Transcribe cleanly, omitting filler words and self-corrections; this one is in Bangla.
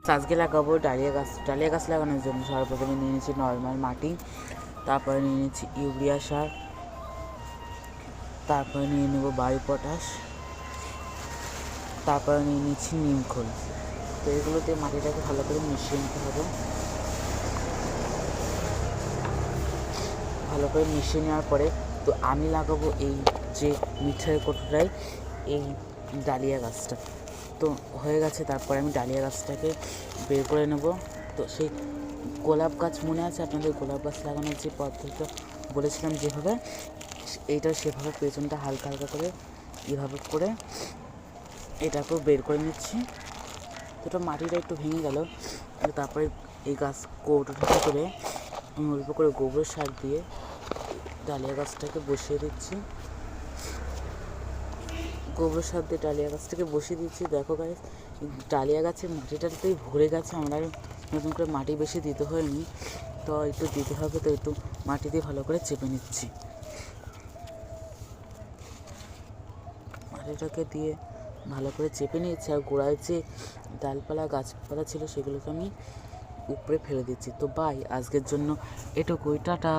আজকে লাগাবো ডালিয়া গাছ লাগানোর জন্য সর্বপ্রথমে নিয়ে নিয়েছি নর্মাল মাটি, তারপরে নিয়ে নিয়েছি ইউরিয়া সার, তারপরে নিয়ে নেব বায়ু পটাশ, তারপরে নিয়ে নিচ্ছি নিমখোল। তো এগুলোতে মাটিটাকে ভালো করে মিশিয়ে নিতে হবে। ভালো করে মিশিয়ে নেওয়ার পরে তো আমি লাগাবো এই যে মিঠাইয়ের কোটোটায় এই ডালিয়া গাছটা। তো হয়ে গেছে, তারপরে আমি ডালিয়া গাছটাকে বের করে নেব। তো সেই গোলাপ গাছ মনে আছে আপনাদের? গোলাপ গাছ লাগানোর যে পদ্ধতিটা বলেছিলাম যেভাবে, এইটা সেভাবে পেছনটা হালকা হালকা করে এভাবে করে এটাকেও বের করে নিচ্ছি। তো মাটিটা একটু ভেঙে গেল। তারপরে এই গাছ কৌটোটা করে অল্প করে গোবর সার দিয়ে ডালিয়া গাছটাকে বসিয়ে দিচ্ছি। গোবর সার দিয়ে ডালিয়া গাছটাকে বসিয়ে দিচ্ছি। দেখো গাইস, ডালিয়া গাছের মাটিটাতেই ভরে গেছে, আমরা নতুন করে মাটি বেশি দিতে হয়নি, তো একটু দিতে হবে। তো একটু মাটি দিয়ে ভালো করে চেপে নিচ্ছি। মাটিটাকে দিয়ে ভালো করে চেপে নিয়েছি, আর গোড়ায় যে ডালপালা গাছপালা ছিল সেগুলোকে আমি উপরে ফেলে দিচ্ছি। তো বাই, আজকের জন্য এটুকুই, টাটা।